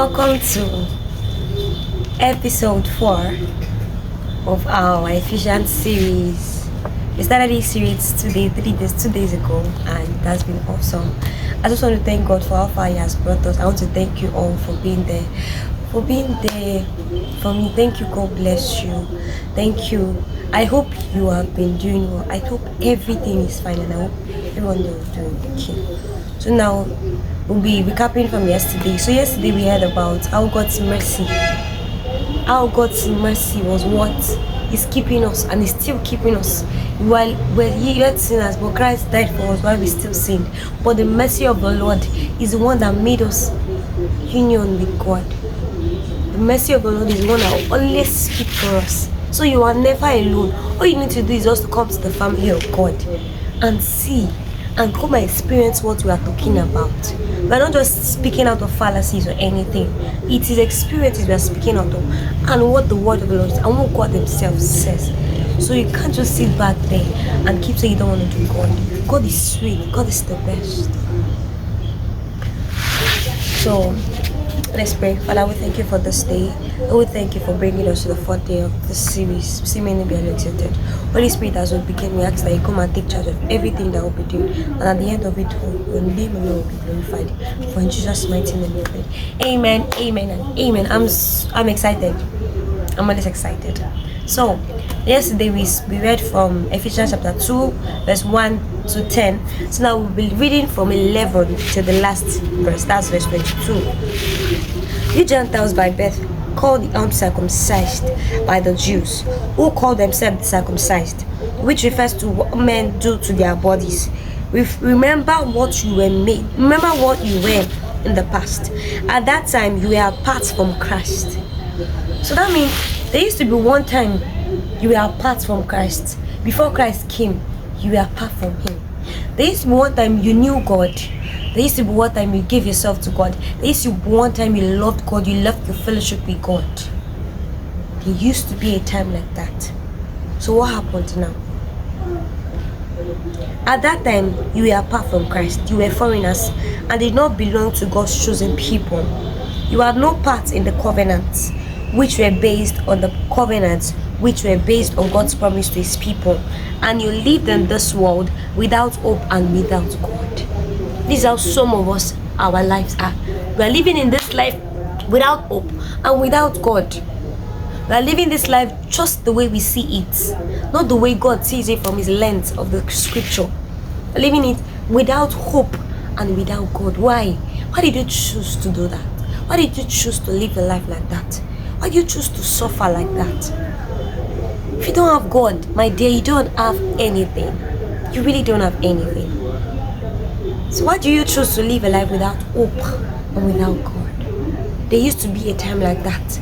Welcome to episode 4 of our Ephesians series. We started this series 2 days ago, and it has been awesome. I just want to thank God for how far He has brought us. I want to thank you all for being there. For me. Thank you. God bless you. Thank you. I hope you have been doing well. I hope everything is fine, and I hope everyone is doing okay. So now we'll be recapping from yesterday. So yesterday we heard about how God's mercy was what is keeping us, and is still keeping us while we're yet sinners, but Christ died for us while we still sinned. But the mercy of the Lord is the one that made us union with God. The mercy of the Lord is the one that will always speak for us. So you are never alone. All you need to do is just to come to the family of God and see and come and experience what we are talking about. We are not just speaking out of fallacies or anything. It is experiences we are speaking out of, and what the word of the Lord is, and what God Himself says. So you can't just sit back there and keep saying you don't want to do God. God is sweet. God is the best. So let's pray. Father, we thank you for this day. We thank you for bringing us to the 4th day of this series. Seemingly be exalted. Holy Spirit, as we begin, we ask that you come and take charge of everything that we'll be doing. And at the end of it all, your name alone will be glorified. For in Jesus' mighty name we pray. Amen, amen, and amen. I'm excited. I'm always excited. So, yesterday we read from Ephesians chapter 2, verse 1 to 10. So now we'll be reading from 11 to the last verse. That's verse 22. You Gentiles by birth, called the uncircumcised by the Jews, who call themselves the circumcised, which refers to what men do to their bodies. Remember what you were in the past. At that time you were apart from Christ. So that means there used to be one time you were apart from Christ. Before Christ came, you were apart from Him. There used to be one time you knew God. There used to be one time you gave yourself to God. There used to be one time you loved God. You left your fellowship with God. There used to be a time like that. So what happened now? At that time, you were apart from Christ. You were foreigners and did not belong to God's chosen people. You had no part in the covenants, which were based on God's promise to His people, and you lived in this world without hope and without God. This is how some of us, our lives are. We are living in this life without hope and without God. We are living this life just the way we see it, not the way God sees it from His lens of the scripture. We are living it without hope and without God. Why? Why did you choose to do that? Why did you choose to live a life like that? Why do you choose to suffer like that? If you don't have God, my dear, you don't have anything. You really don't have anything. So why do you choose to live a life without hope and without God? There used to be a time like that.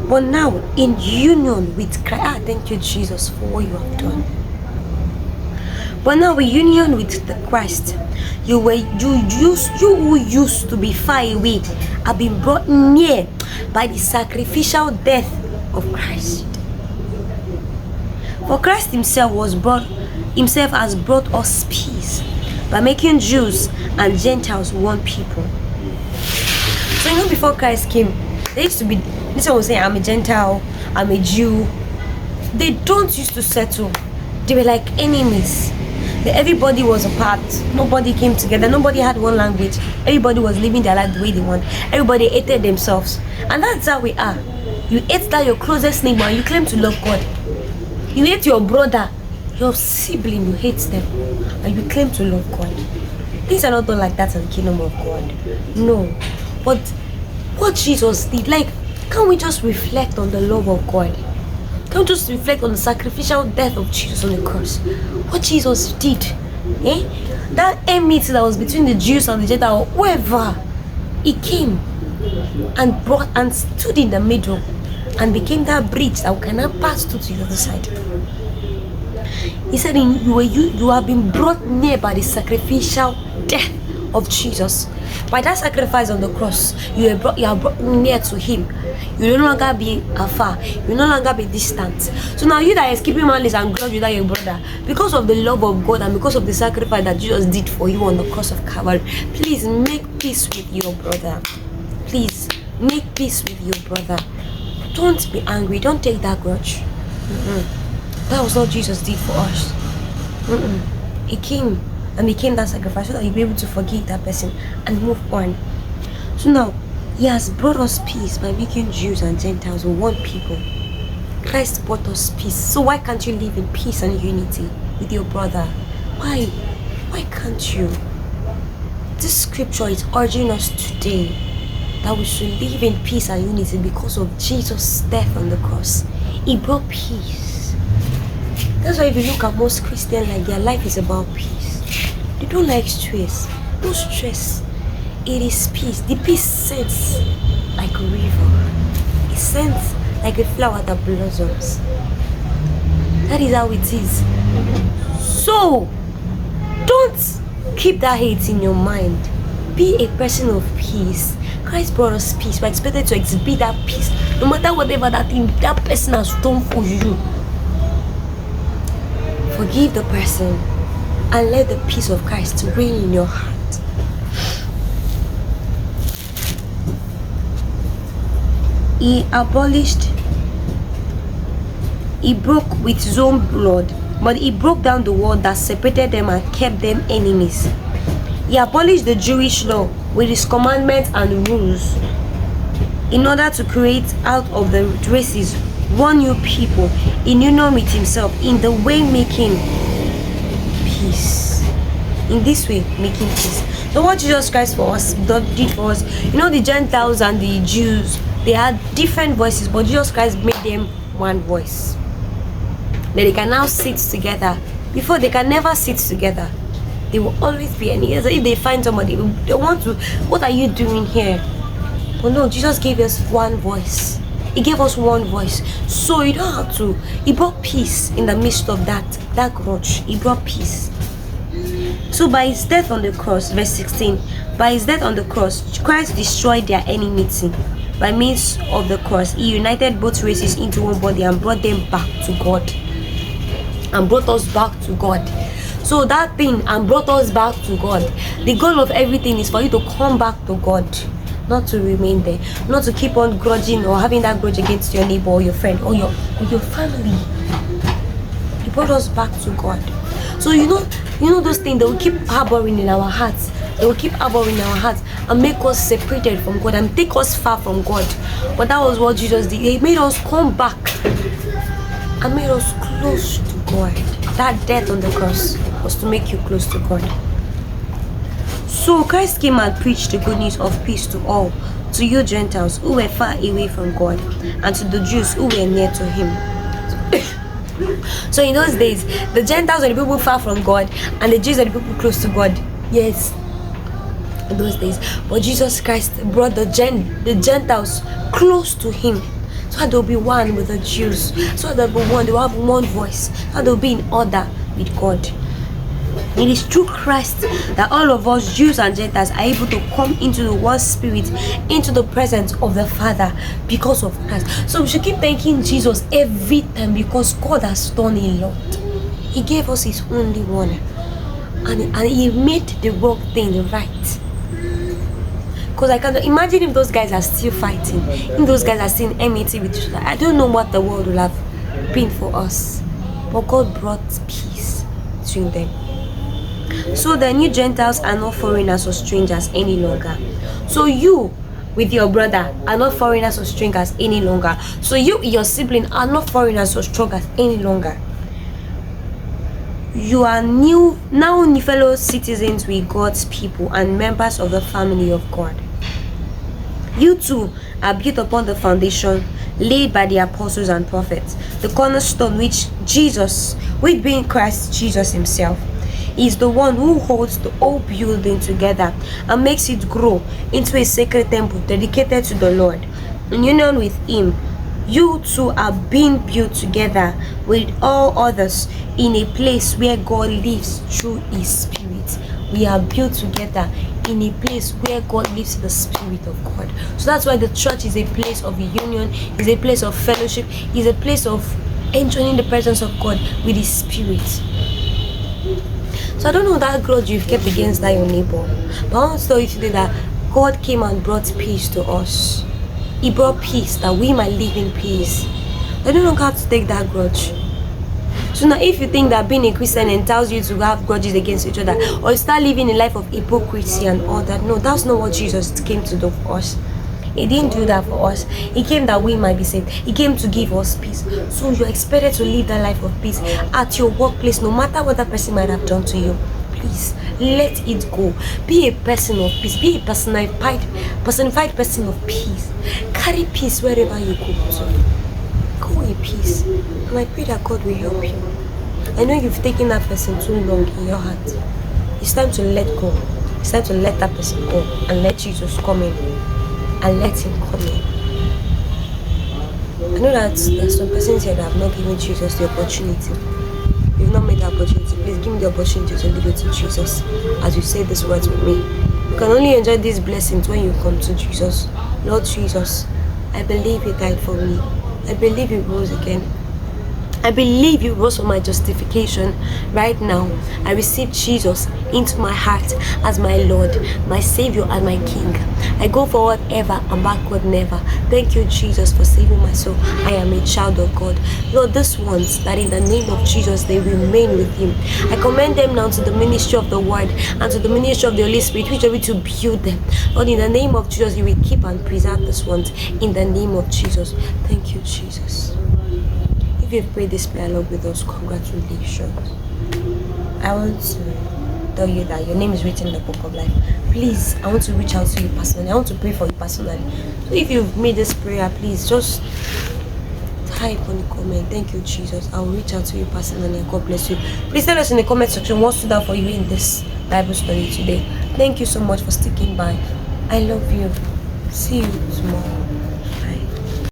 But now, in union with Christ, thank you, Jesus, for what you have done. But now, in union with the Christ, you who used to be far away have been brought near by the sacrificial death of Christ. For Christ Himself has brought us peace by making Jews and Gentiles one people. So before Christ came, there used to be this one was saying, I'm a Gentile, I'm a Jew. They don't used to settle. They were like enemies. Everybody was apart. Nobody came together. Nobody had one language. Everybody was living their life the way they want. Everybody hated themselves. And that's how we are. You hate that your closest neighbor and you claim to love God. You hate your brother, your sibling, you hate them, and you claim to love God. Things are not done like that in the kingdom of God. No. But what Jesus did, can't we just reflect on the love of God? Can't we just reflect on the sacrificial death of Jesus on the cross? What Jesus did. That enmity that was between the Jews and the Gentiles, whoever, He came and brought and stood in the middle and became that bridge that we can now pass to the other side. He said, you have been brought near by the sacrificial death of Jesus. By that sacrifice on the cross, you are brought near to him. You no longer be afar. You no longer be distant. So now you that is keeping malice and grudge without your brother, because of the love of God and because of the sacrifice that Jesus did for you on the cross of Calvary, please make peace with your brother. Please make peace with your brother. Don't be angry. Don't take that grudge. That was what Jesus did for us. He came and became that sacrifice so that you'll be able to forgive that person and move on. So now, he has brought us peace by making Jews and Gentiles one people. Christ brought us peace. So why can't you live in peace and unity with your brother? Why? Why can't you? This scripture is urging us today that we should live in peace and unity because of Jesus' death on the cross. He brought peace. That's why if you look at most Christians, like their life is about peace. They don't like stress. No stress. It is peace. The peace sends like a river. It sends like a flower that blossoms. That is how it is. So, don't keep that hate in your mind. Be a person of peace. Christ brought us peace. We're expected to exhibit that peace. No matter whatever that thing that person has done for you. Forgive the person and let the peace of Christ reign in your heart. He broke with his own blood, but he broke down the wall that separated them and kept them enemies. He abolished the Jewish law with his commandments and rules in order to create out of the races one new people in union with himself, in the way making peace. In this way, making peace. So what Jesus Christ for us did for us, the Gentiles and the Jews, they had different voices, but Jesus Christ made them one voice. That they can now sit together. Before, they can never sit together. They will always be enemies. If they find somebody, they want to, what are you doing here? But no, Jesus gave us one voice. He gave us one voice. So you don't have to. He brought peace in the midst of that grudge. He brought peace. So by his death on the cross, verse 16, by his death on the cross, Christ destroyed their enmity. By means of the cross, he united both races into one body and brought them back to God. And brought us back to God. So that thing, and brought us back to God. The goal of everything is for you to come back to God. Not to remain there. Not to keep on grudging or having that grudge against your neighbor or your friend or your family. He brought us back to God. So you know those things that will keep harboring in our hearts. They will keep harboring in our hearts and make us separated from God and take us far from God. But that was what Jesus did. He made us come back and made us close to God. That death on the cross was to make you close to God. So Christ came and preached the good news of peace to all, to you Gentiles who were far away from God, and to the Jews who were near to him. So in those days, the Gentiles were the people far from God, and the Jews are the people close to God. Yes, in those days. But Jesus Christ brought the Gentiles close to him. So that they'll be one with the Jews. So that they'll be one, they'll have one voice. So they'll be in order with God. It is through Christ that all of us, Jews and Gentiles, are able to come into the one spirit, into the presence of the Father because of Christ. So we should keep thanking Jesus every time because God has done a lot. He gave us his only one. And he made the wrong thing right. Because I can imagine if those guys are still fighting, if those guys are still in enmity with each other, I don't know what the world will have been for us. But God brought peace between them. So the new Gentiles are not foreigners or strangers any longer. So you with your brother are not foreigners or strangers any longer. So you, your sibling, are not foreigners or strangers any longer. You are now new fellow citizens with God's people and members of the family of God. You too are built upon the foundation laid by the apostles and prophets, the cornerstone which being Christ Jesus himself, is the one who holds the whole building together and makes it grow into a sacred temple dedicated to the Lord. In union with him, you two are being built together with all others in a place where God lives through his Spirit. We are built together in a place where God lives in the Spirit of God. So that's why the church is a place of union, is a place of fellowship, is a place of entering the presence of God with His Spirit. So I don't know that grudge you've kept against that your neighbor, but I want to tell you today that God came and brought peace to us. He brought peace that we might live in peace. I don't know how to take that grudge. So now if you think that being a Christian entails you to have grudges against each other, or you start living a life of hypocrisy and all that, no, that's not what Jesus came to do for us. He didn't do that for us. He came that we might be saved. He came to give us peace. So you're expected to live that life of peace at your workplace, no matter what that person might have done to you. Please let it go. Be a person of peace. Be a personified person of peace. Carry peace wherever you go to. Go in peace. And I pray that God will help you. I know you've taken that person too long in your heart. It's time to let go. It's time to let that person go and let Jesus come in. And let Him come in. I know that there's some persons here that have not given Jesus the opportunity. You've not made the opportunity. Please give me the opportunity to lead you to Jesus as you say these words with me. You can only enjoy these blessings when you come to Jesus. Lord Jesus, I believe You died for me. I believe You rose again. I believe You rose for my justification. Right now, I receive Jesus into my heart as my Lord, my Savior, and my King. I go forward ever and backward never. Thank You, Jesus, for saving my soul. I am a child of God. Lord, these ones that in the name of Jesus they remain with Him. I commend them now to the ministry of the Word and to the ministry of the Holy Spirit, which will be to build them. Lord, in the name of Jesus, You will keep and preserve these ones. In the name of Jesus. Thank You, Jesus. If you've prayed this prayer along with us, congratulations. I want to tell you that your name is written in the book of life. Please, I want to reach out to you personally. I want to pray for you personally. So if you've made this prayer, please just type on the comment. Thank You, Jesus. I will reach out to you personally. God bless you. Please tell us in the comment section what stood out for you in this Bible study today. Thank you so much for sticking by. I love you. See you tomorrow.